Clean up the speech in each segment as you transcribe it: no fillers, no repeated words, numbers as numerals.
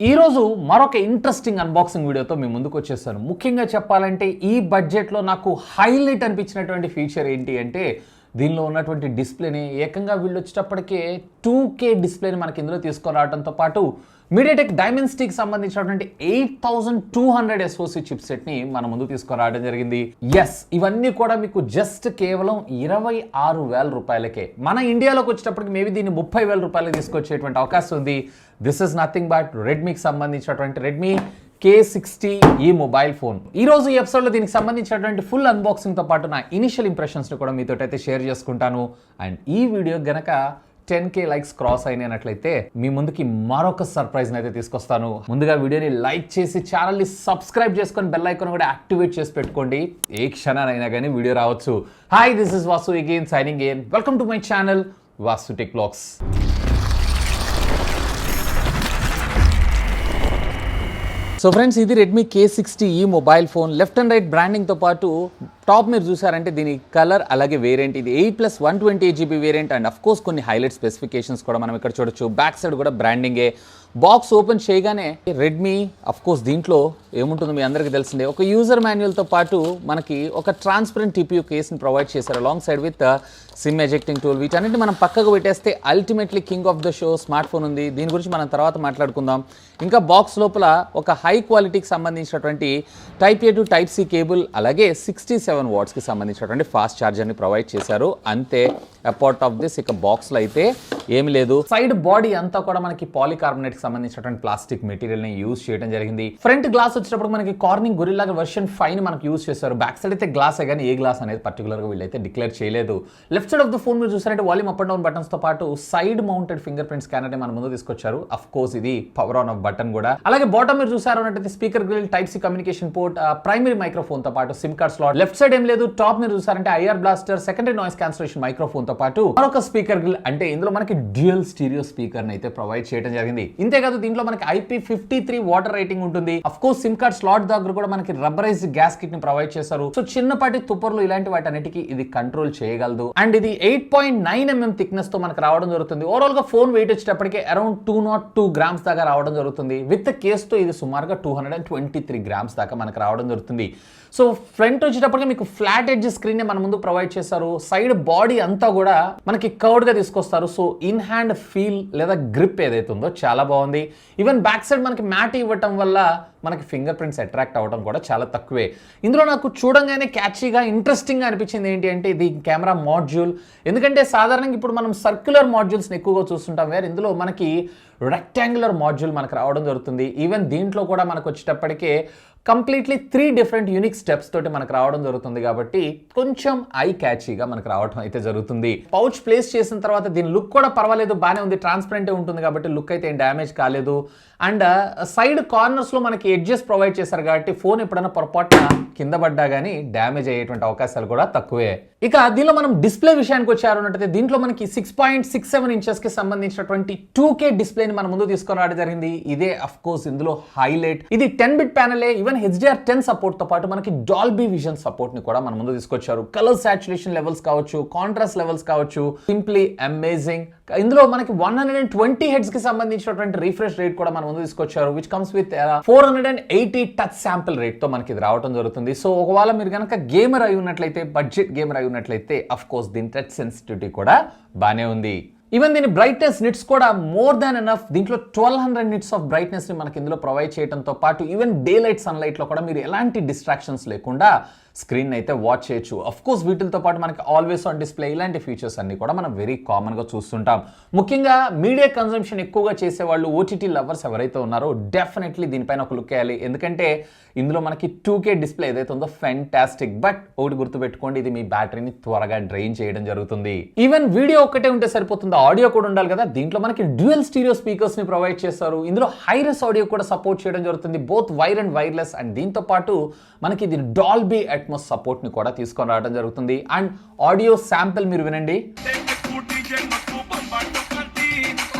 ఈ రోజు మరొక ఇంట్రెస్టింగ్ అన్బాక్సింగ్ వీడియోతో మీ ముందుకు వచ్చేసాను. ముఖ్యంగా చెప్పాలంటే ఈ బడ్జెట్లో నాకు హైలైట్ అనిపించినటువంటి ఫీచర్ ఏంటి అంటే దీనిలో ఉన్నటువంటి డిస్ప్లేని ఏకంగా వీళ్ళు వచ్చేటప్పటికే 2K డిస్ప్లేని మనకి ఇందులో తీసుకొని రావడంతో పాటు మీడియాటెక్ డైమెన్సిటీకి సంబంధించినటువంటి 8200 SoC చిప్సెట్ని మన ముందు తీసుకొని రావడం జరిగింది. ఎస్, ఇవన్నీ కూడా మీకు జస్ట్ కేవలం 26,000 రూపాయలకే. మన ఇండియాలోకి వచ్చేటప్పటికి మేబీ దీన్ని 30,000 రూపాయలకి తీసుకొచ్చేటువంటి అవకాశం ఉంది. దిస్ ఇస్ నథింగ్ బట్ రెడ్మీకి సంబంధించినటువంటి రెడ్మీ K60E మొబైల్ ఫోన్. ఈ రోజు ఈ ఎపిసోడ్లో దీనికి సంబంధించినటువంటి ఫుల్ అన్బాక్సింగ్తో పాటు నా ఇనిషియల్ ఇంప్రెషన్స్ని కూడా మీతో అయితే షేర్ చేసుకుంటాను. అండ్ ఈ వీడియో గనక 10K లైక్స్ క్రాస్ అయినట్లయితే మీ ముందుకి మరొక సర్ప్రైజ్ అయితే తీసుకొస్తాను. ముందుగా వీడియోని లైక్ చేసి ఛానల్ని సబ్స్క్రైబ్ చేసుకొని బెల్ ఐకాన్ కూడా యాక్టివేట్ చేసి పెట్టుకోండి. ఏ క్షణానైనా కానీ వీడియో రావచ్చు. Hi, this is Vasu again signing in. Welcome to my channel Vasu tech vlogs. So friends, ఇది Redmi K60E mobile phone. Left and right బ్రాండింగ్తో పాటు టాప్ మీరు చూసారంటే దీని కలర్ అలాగే వేరియంట్ ఇది 8+128GB variant. And of course కొన్ని హైలైట్ స్పెసిఫికేషన్స్ కూడా మనం ఇక్కడ చూడొచ్చు. బ్యాక్ సైడ్ కూడా బ్రాండింగే. బాక్స్ ఓపెన్ చేయగానే రెడ్మీ అఫ్ కోర్స్ దీంట్లో ఏముంటుందో మీ అందరికీ తెలిసిందే. ఒక యూజర్ మాన్యువల్తో పాటు మనకి ఒక ట్రాన్స్పరెంట్ TPU కేస్ని ప్రొవైడ్ చేశారు along side with SIM ejecting tool. వీటన్నిటి మనం పక్కకు పెట్టేస్తే ultimately king of the show smart phone ఉంది. దీని గురించి మనం తర్వాత మాట్లాడుకుందాం. ఇంకా బాక్స్ లోపల ఒక హై క్వాలిటీకి సంబంధించినటువంటి Type A to Type C cable అలాగే 67 వాట్స్కి సంబంధించినటువంటి ఫాస్ట్ ఛార్జర్ని ప్రొవైడ్ చేశారు. అంతే, అపార్ట్ ఆఫ్ దిస్ ఇక బాక్స్లో అయితే ఏమి లేదు. సైడ్ బాడీ అంతా కూడా మనకి పాలికార్బోనేట్కి సంబంధించినటువంటి ప్లాస్టిక్ మెటీరియల్ని యూజ్ చేయడం జరిగింది. ఫ్రంట్ గ్లాస్ వచ్చేటప్పుడు మనకి కార్నింగ్ గొరిల్లా వెర్షన్ 5 మనకి యూజ్ చేశారు. బ్యాక్ సైడ్ అయితే గ్లాసే కానీ ఏ గ్లాస్ అనేది పర్టికులర్గా వీళ్ళైతే డిక్లేర్ చేయలేదు. Left side of the phone మీరు చూసారంటే వాల్యూమ్ అప్ అండ్ డౌన్ బటన్స్తో పాటు సైడ్ మౌంటెడ్ ఫింగర్ ప్రింట్ స్కానర్ని మన ముందు తీసుకొచ్చారు. అఫ్ కోర్స్ ఇది పవర్ ఆన్ ఆఫ్ బటన్ కూడా. అలాగే బాటమ్ మీరు చూసారు అంటే speaker grill, Type C communication port, primary microphone తో పాటు SIM card slot. Left side ఏం లేదు. టాప్ మీరు చూసారంటే IR blaster, secondary noise cancellation microphone తో పాటు మరొక స్పీకర్ గ్రిల్. అంటే ఇందులో మనకి డ్యూయల్ స్టీరియో స్పీకర్ అయితే ప్రొవైడ్ చేయడం జరిగింది. ఇంతేకాదు దీంట్లో మనకి IP53 వాటర్ రేటింగ్ ఉంటుంది. Of course SIM card slot దగ్గర కూడా మనకి రబ్బరైజ్డ్ గ్యాస్ కిట్ ని ప్రొవైడ్ చేశారు. సో చిన్నపాటి తుప్పర్లు ఇలాంటి వాటన్నిటికీ ఇది కంట్రోల్ చేయగలదు. అండ్ ఇది 8.9mm థిక్నెస్ తో మనకు రావడం జరుగుతుంది. ఓవరాల్ గా ఫోన్ వెయిట్ వచ్చేటప్పటికే అరౌండ్ 202 గ్రామ్స్ దాకా రావడం జరుగుతుంది. విత్ కేస్ తో ఇది సుమారుగా 223 గ్రామ్స్ దాకా మనకు రావడం జరుగుతుంది. సో ఫ్రంట్ వచ్చేటప్పటికి మీకు ఫ్లాట్ ఎడ్జ్ స్క్రీన్ మన ముందు ప్రొవైడ్ చేశారు. సైడ్ బాడీ అంతా కూడా మనకి కర్వ్డ్ గా తీసుకొస్తారు. సో ఇన్ హ్యాండ్ ఫీల్ లేదా గ్రిప్ ఏదైతే ఉందో చాలా బాగుంది. ఈవెన్ బ్యాక్ సైడ్ మనకి మ్యాట్ ఇవ్వటం వల్ల మనకి ఫింగర్ ప్రింట్స్ అట్రాక్ట్ అవ్వడం కూడా చాలా తక్కువే. ఇందులో నాకు చూడంగానే క్యాచీగా ఇంట్రెస్టింగ్గా అనిపించింది ఏంటి అంటే ఇది కెమెరా మాడ్యూల్. ఎందుకంటే సాధారణంగా ఇప్పుడు మనం సర్క్యులర్ మాడ్యూల్స్ని ఎక్కువగా చూస్తుంటాం, వేరే ఇందులో మనకి రెక్టాంగులర్ మాడ్యూల్ మనకు రావడం జరుగుతుంది. ఈవెన్ దీంట్లో కూడా మనకు వచ్చేటప్పటికే కంప్లీట్లీ 3 డిఫరెంట్ యూనిక్ స్టెప్స్ తోటి మనకు రావడం జరుగుతుంది. కాబట్టి కొంచెం ఐ క్యాచీగా మనకు రావడం అయితే జరుగుతుంది. పౌచ్ ప్లేస్ చేసిన తర్వాత దీని లుక్ కూడా పర్వాలేదు, బాగానే ఉంది. ట్రాన్స్పరెంట్ ఉంటుంది కాబట్టి లుక్ అయితే ఏం డ్యామేజ్ కాలేదు. అండ్ సైడ్ కార్నర్స్ లో మనకి ఎడ్జెస్ ప్రొవైడ్ చేశారు కాబట్టి ఫోన్ ఎప్పుడైనా పొరపాటున కింద పడ్డా కానీ డ్యామేజ్ అయ్యేటువంటి అవకాశాలు కూడా తక్కువే. ఇక దీనిలో మనం డిస్ప్లే విషయానికి వచ్చారు అంటే దీంట్లో మనకి 6.67 ఇంచెస్ కి సంబంధించినటువంటి 2K డిస్ప్లేని మన ముందు తీసుకొని రావడం జరిగింది. ఇదే అఫ్ కోర్స్ ఇందులో హైలైట్. ఇది 10-bit ప్యానెలే. ఈవెన్ HDR10 సపోర్ట్ తో పాటు మనకి డాల్బీ విజన్ సపోర్ట్ ని కూడా మన ముందు తీసుకొచ్చారు. కలర్ సాచురేషన్ లెవెల్స్ కావచ్చు, కాంట్రాస్ట్ లెవెల్స్ కావచ్చు, సింప్లీ అమేజింగ్. ఇందులో మనకి 120 హెడ్స్ కి సంబంధించినటువంటి రిఫ్రెష్ రేట్ కూడా మన ముందు తీసుకొచ్చారు. Which comes with 480 touch sample rate తో మనకి ఇది రావడం జరుగుతుంది. సో ఒకవేళ మీరు కనుక గేమర్ అయి ఉన్నట్లయితే, బడ్జెట్ గేమర్ అయి ఉన్నట్లయితే అఫ్ కోర్స్ దీని టచ్ సెన్సిటివిటీ కూడా బానే ఉంది. ఈవెన్ దీని బ్రైట్నెస్ నిట్స్ కూడా మోర్ దాన్ ఎనఫ్. దీంట్లో 1200 నిట్స్ ఆఫ్ బ్రైట్నెస్ ని మనకి ఇందులో ప్రొవైడ్ చేయడంతో పాటు ఈవెన్ డే లైట్ సన్లైట్ లో కూడా మీరు ఎలాంటి డిస్ట్రాక్షన్స్ లేకుండా స్క్రీన్ అయితే వాచ్ చేయొచ్చు. అఫ్ కోర్స్ వీటితో పాటు మనకి ఆల్వేస్ ఆన్ డిస్ప్లే ఇలాంటి ఫీచర్స్ అన్ని కూడా మనం వెరీ కామన్ గా చూస్తుంటాం. ముఖ్యంగా మీడియా కన్సంప్షన్ ఎక్కువగా చేసేవాళ్ళు, OTT లవర్స్ ఎవరైతే ఉన్నారో డెఫినెట్లీ దీనిపైన ఒక లుక్ వేయాలి. ఎందుకంటే ఇందులో మనకి 2K డిస్ప్లే ఏదైతే ఉందో ఫ్యాంటాస్టిక్. బట్ ఒకటి గుర్తుపెట్టుకోండి, ఇది మీ బ్యాటరీని త్వరగా డ్రైన్ చేయడం జరుగుతుంది. ఈవెన్ వీడియో ఒకటే ఉంటే సరిపోతుంది, ఆడియో కూడా ఉండాలి కదా. దీంట్లో మనకి డ్యూయల్ స్టీరియో స్పీకర్స్ ని ప్రొవైడ్ చేస్తారు. ఇందులో హైరెస్ ఆడియో కూడా సపోర్ట్ చేయడం జరుగుతుంది, both wire and wireless. And దీంతో పాటు మనకి ఇది డాల్బీ అట్మాస్ సపోర్ట్ ని కూడా తీసుకొని రావడం జరుగుతుంది. అండ్ ఆడియో శాంపిల్ మీరు వినండి.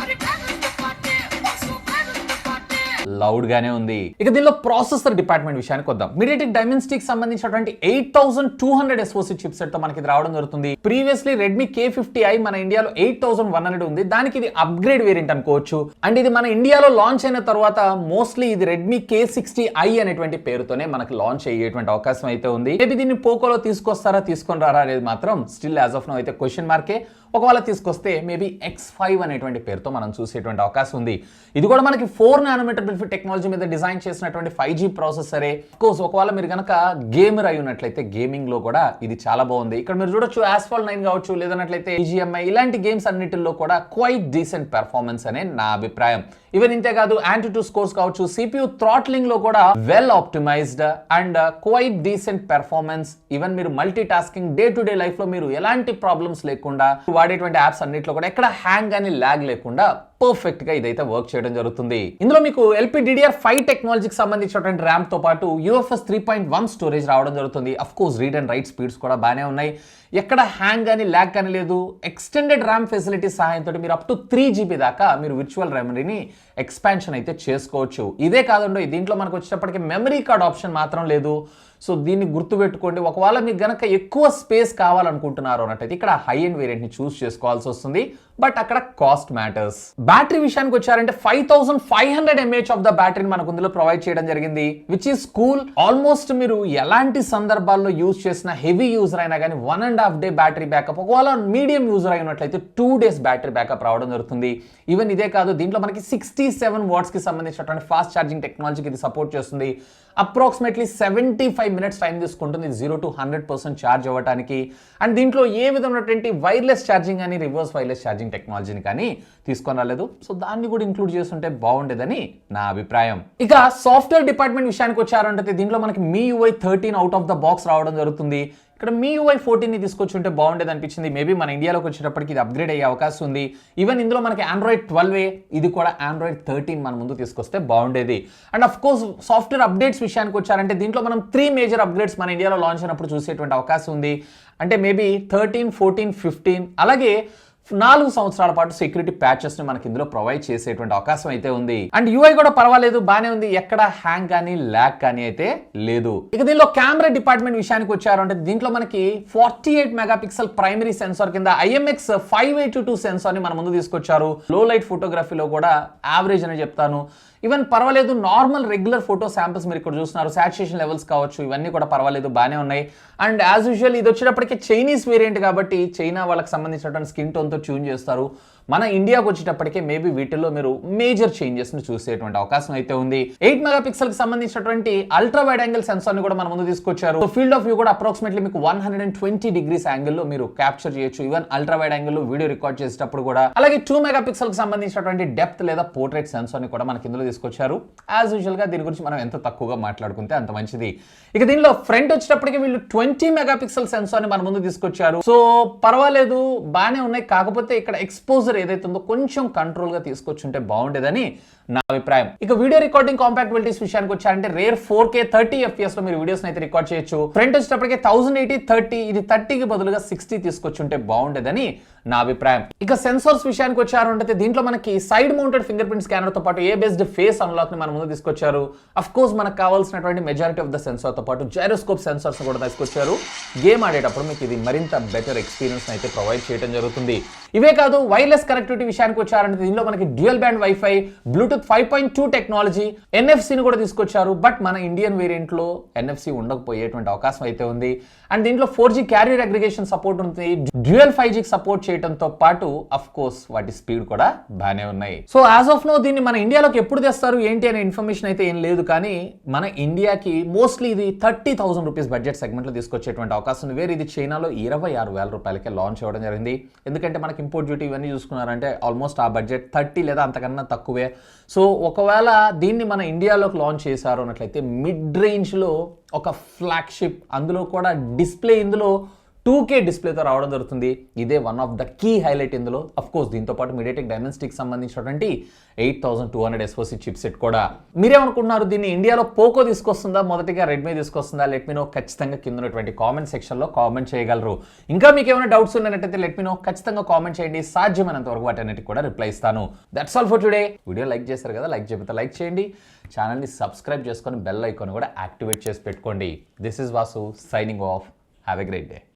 లౌడ్ గానే ఉంది. ఇక దీనిలో ప్రాసెసర్ డిపార్ట్మెంట్ విషయానికి వద్దాం. మీడియాటెక్ డైమెన్సిటీకి సంబంధించినటువంటి 8200 SoC చిప్ సెట్ తో మనకి ఇది రావడం జరుగుతుంది. ప్రీవియస్లీ రెడ్మీ K50i మన ఇండియాలో 8100 ఉంది. దానికి ఇది అప్గ్రేడ్ వేరియంట్ అనుకోవచ్చు. అండ్ ఇది మన ఇండియాలో లాంచ్ అయిన తర్వాత మోస్ట్లీ ఇది రెడ్మీ K60i అనేటువంటి పేరుతోనే మనకి లాంచ్ అయ్యేటువంటి అవకాశం అయితే ఉంది. మేబీ దీన్ని పోకోలో తీసుకొస్తారా తీసుకొని రారా అనేది మాత్రం స్టిల్ యాజ్ ఆఫ్ నౌ అయితే క్వశ్చన్ మార్కే. ఒకవేళ తీసుకొస్తే మేబీ X5 అనేటువంటి పేరుతో మనం చూసేటువంటి అవకాశం ఉంది. ఇది కూడా మనకి 4 నానోమీటర్ బిల్ఫిట్ టెక్నాలజీ మీద డిజైన్ చేసినటువంటి 5G ప్రాసెసరే. కోర్స్ ఒకవేళ మీరు కనుక గేమర్ అయి ఉన్నట్లయితే గేమింగ్ లో కూడా ఇది చాలా బాగుంది. ఇక్కడ మీరు చూడొచ్చు Asphalt 9 కావచ్చు, లేదన్నట్లయితే BGMI ఇలాంటి గేమ్స్ అన్నిటిలో కూడా క్వైట్ డీసెంట్ పెర్ఫార్మెన్స్ అనే నా అభిప్రాయం. ఈవెన్ ఇంతే కాదు, యాంటీ-2 స్కోర్స్ కావచ్చు, CPU థ్రాట్లింగ్ లో కూడా well optimized and quite decent performance. Even మీరు multi tasking day to day life లో మీరు ఎలాంటి ప్రాబ్లమ్స్ లేకుండా వాడేటువంటి యాప్స్ అన్నిట్లో కూడా ఎక్కడ హ్యాంగ్ అని ల్యాగ్ లేకుండా పర్ఫెక్ట్ గా ఇదైతే వర్క్ చేయడం జరుగుతుంది. ఇందులో మీకు LPDDR5 టెక్నాలజీకి సంబంధించినటువంటి ర్యామ్ తో పాటు UFS 3.1 స్టోరేజ్ రావడం జరుగుతుంది. Of course read and right speeds కూడా బాగానే ఉన్నాయి. ఎక్కడ హ్యాంగ్ కానీ ల్యాగ్ కానీ లేదు. ఎక్స్టెండెడ్ ర్యామ్ ఫెసిలిటీ సహాయంతో మీరు అప్ టు 3GB దాకా మీరు విర్చువల్ మెమరీని ఎక్స్పాన్షన్ అయితే చేసుకోవచ్చు. ఇదే కాదండి, దీంట్లో మనకు వచ్చేటప్పటికి మెమరీ కార్డ్ ఆప్షన్ మాత్రం లేదు. సో దీన్ని గుర్తుపెట్టుకోండి. ఒకవేళ మీకు గనక ఎక్కువ స్పేస్ కావాలనుకుంటున్నారు అన్నట్టయితే ఇక్కడ హై ఎండ్ వేరియంట్ ని చూస్ చేసుకోవాల్సి వస్తుంది. బట్ అక్కడ కాస్ట్ మ్యాటర్స్. బ్యాటరీ విషయానికి వచ్చారంటే 5500 mAh ఆఫ్ ద బ్యాటరీని మనకు ఇందులో ప్రొవైడ్ చేయడం జరిగింది, విచ్ ఈస్ కూల్. ఆల్మోస్ట్ మీరు ఎలాంటి సందర్భాల్లో యూజ్ చేసిన హెవీ యూజర్ అయినా కానీ 1.5 day బ్యాటరీ బ్యాకప్, ఒకవేళ మీడియం యూజర్ అయినట్లయితే 2 days బ్యాటరీ బ్యాకప్ రావడం జరుగుతుంది. ఈవెన్ ఇదే కాదు, దీంట్లో మనకి 67 watts కి సంబంధించినటువంటి ఫాస్ట్ ఛార్జింగ్ టెక్నాలజీకి ఇది సపోర్ట్ చేస్తుంది. అప్రాక్సిమేట్లీ 75 minutes టైం తీసుకుంటుంది 0 to 100% ఛార్జ్ అవ్వడానికి. అండ్ దీంట్లో ఏ విధమైనటువంటి వైర్లెస్ ఛార్జింగ్ అని రివర్స్ వైర్లెస్ ఛార్జింగ్ టెక్నాలజీని కానీ తీసుకొని రాలేదు. సో దాన్ని కూడా ఇంక్లూడ్ చేస్తుంటే బాగుండేదని నా అభిప్రాయం. ఇక సాఫ్ట్వేర్ డిపార్ట్మెంట్ విషయానికి వచ్చారంటే దీంట్లో మనకి MIUI 13 out of the box రావడం జరుగుతుంది. ఇక్కడ MIUI 14 ని తీసుకొచ్చుంటే బాగుండేది అనిపించింది. మేబీ మన ఇండియాలోకి వచ్చేటప్పటికి ఇది అప్గ్రేడ్ అయ్యే అవకాశం ఉంది. ఈవెన్ ఇందులో మనకి Android 12 ఇది కూడా Android 13 మన ముందు తీసుకొస్తే బాగుండేది. And of course software updates విషయానికి వచ్చారంటే దీంట్లో మనం 3 మేజర్ అప్గ్రేడ్స్ మన ఇండియాలో లాంచ్ అయినప్పుడు చూసేటువంటి అవకాశం ఉంది. అంటే మేబీ 13, 14, 15 అలాగే 4 సంవత్సరాల పాటు సెక్యూరిటీ ప్యాచెస్ ని మనకి ఇందులో ప్రొవైడ్ చేసేటువంటి అవకాశం అయితే ఉంది. అండ్ UI కూడా పర్వాలేదు, బానే ఉంది. ఎక్కడ హ్యాంగ్ కానీ ల్యాగ్ కానీ అయితే లేదు. ఇక దీనిలో కెమెరా డిపార్ట్మెంట్ విషయానికి వచ్చారు అంటే దీంట్లో మనకి 48 మెగాపిక్సెల్ ప్రైమరీ సెన్సార్ కింద IMX582 సెన్సార్ ని మన ముందు తీసుకొచ్చారు. లో లైట్ ఫోటోగ్రఫీలో కూడా యావరేజ్ అని చెప్తాను. ఈవెన్ పర్వాలేదు, నార్మల్ రెగ్యులర్ ఫోటో శాంపిల్స్ మీరు ఇక్కడ చూస్తున్నారు. సాచురేషన్ లెవెల్స్ కావచ్చు, ఇవన్నీ కూడా పర్వాలేదు, బాగానే ఉన్నాయి. అండ్ యాజ్ యూజువల్ ఇది వచ్చేటప్పటికి చైనీస్ వేరియంట్ కాబట్టి చైనా వాళ్ళకి సంబంధించినటువంటి స్కిన్ టోన్తో ట్యూన్ చేస్తారు. మన ఇండియాకి వచ్చేటప్పటికే మేబీ వీటిల్లో మీరు మేజర్ చేంజెస్ ని చూసేటువంటి అవకాశం అయితే ఉంది. 8 మెగాపిక్సెల్ కి సంబంధించినటువంటి అల్ట్రా వైడ్ యాంగిల్ సెన్సార్ ని కూడా మన ముందు తీసుకొచ్చారు. ఫీల్డ్ ఆఫ్ వ్యూ కూడా అప్రాక్సిమేట్లీ మీకు 120 degrees యాంగిల్లో మీరు క్యాప్చర్ చేయొచ్చు. ఈవెన్ అల్ట్రా వైడ్ యాంగిల్లో వీడియో రికార్డ్ చేసేటప్పుడు కూడా. అలాగే 2 మెగాపిక్సెల్ కి సంబంధించినటువంటి డెప్త్ లేదా పోర్ట్రేట్ సెన్సార్ ని కూడా మనకి ఇందులో తీసుకొచ్చారు. యాజ్ యూజువల్ గా దీని గురించి మనం ఎంత తక్కువగా మాట్లాడుకుంటే అంత మంచిది. ఇక దీనిలో ఫ్రంట్ వచ్చేటప్పటికి వీళ్ళు 20 మెగాపిక్సెల్ సెన్సార్ ని మన ముందు తీసుకొచ్చారు. సో పర్వాలేదు, బాగానే ఉన్నాయి. కాకపోతే ఇక్కడ ఎక్స్పోజర్ ఏదైతే ఉందో కొంచెం కంట్రోల్ గా తీసుకొచ్చుంటే బాగుండేదని నా అభిప్రాయం. ఇక వీడియో రికార్డింగ్ కాంపాక్టబిలిటీస్ విషయానికి వచ్చారంటే రేర్ 4K 30 FPS లో మీరు వీడియోస్ అయితే రికార్డ్ చేయొచ్చు. ఫ్రంట్ వచ్చేటప్పటికి 1080 30, ఇది 30 కి బదులుగా 60 తీసుకొచ్చుంటే బాగుండేదని నా అభిప్రాయం. ఇక సెన్సార్స్ విషయానికి వచ్చారు అంటే దీంట్లో మనకి side mounted finger print scanner తో పాటు బేస్డ్ ఫేస్ అన్లాక్ ని మన ముందు తీసుకొచ్చారు. అఫ్ కోర్స్ మనకు కావాల్సినటువంటి మెజారిటీ ఆఫ్ ద సెన్సార్ తో పాటు జైరోస్కోప్ సెన్సార్స్ కూడా తీసుకొచ్చారు. గేమ్ ఆడేటప్పుడు మీకు ఇది మరింత బెటర్ ఎక్స్పీరియన్స్ అయితే ప్రొవైడ్ చేయడం జరుగుతుంది. ఇవే కాదు, వైర్లెస్ కనెక్టివిటీ విషయానికి వచ్చారంటే దీనిలో మనకి dual band wifi, Bluetooth 5.2 technology, NFC ని కూడా తీసుకొచ్చారు. బట్ మన ఇండియన్ వేరియంట్ లో NFC ఉండకపోయేటువంటి అవకాశం అయితే ఉంది. అండ్ దీంట్లో 4G క్యారియర్ అగ్రిగేషన్ సపోర్ట్ ఉంది. డ్యూయల్ 5G సపోర్ట్ చేయడంతో పాటు అఫ్ కోర్స్ వాటి స్పీడ్ కూడా బాగానే ఉన్నాయి. సో యాజ్ ఆఫ్ నో దీన్ని మన ఇండియాలోకి ఎప్పుడు తెస్తారు ఏంటి అనే ఇన్ఫర్మేషన్ అయితే ఏం లేదు. కానీ మన ఇండియాకి మోస్ట్లీ ఇది 30,000 రూపీస్ బడ్జెట్ సెగ్మెంట్ లో తీసుకొచ్చేటువంటి అవకాశం ఉంది. వేరే ఇది చైనాలో 26,000 రూపాయలకే లాంచ్ అవ్వడం జరిగింది. ఎందుకంటే మనకి ఇంపోర్ట్ డ్యూటీ ఇవన్నీ చూసుకున్నారంటే ఆల్మోస్ట్ ఆ బడ్జెట్ 30 లేదా అంతకన్నా తక్కువే. సో ఒకవేళ దీన్ని మన ఇండియాలోకి లాంచ్ చేశారు అన్నట్లయితే మిడ్ రేంజ్లో ఒక ఫ్లాగ్షిప్, అందులో కూడా డిస్ప్లే ఇందులో 2K డిస్ప్లేతో రావడం జరుగుతుంది. ఇదే one of the key highlight ఇందులో. అఫ్ కోర్స్ దీంతో పాటు మీడియాటెక్ డైమెన్సిటీకి సంబంధించినటువంటి 8200 SoC చిప్ సెట్ కూడా. మీరేమనుకుంటున్నారు, దీన్ని ఇండియాలో పోకో తీసుకొస్తుందా, మొదటిగా రెడ్మీ తీసుకొస్తుందా? లెట్ మీ నో ఖచ్చితంగా కింద ఉన్నటువంటి కామెంట్ సెక్షన్లో కామెంట్ చేయగలరు. ఇంకా మీకు ఏమైనా డౌట్స్ ఉన్నట్టయితే లెట్ మీ నో, ఖచ్చితంగా కామెంట్ చేయండి. సాధ్యమైనంత వరకు వాటన్నిటికి కూడా రిప్లై ఇస్తాను. That's all for today. Video like చేశారు కదా, లైక్ చేయకపోతే లైక్ చేయండి. ఛానల్ని సబ్స్క్రైబ్ చేసుకొని బెల్ ఐకాన్ కూడా యాక్టివేట్ చేసి పెట్టుకోండి. This is Vasu signing off. Have a great day.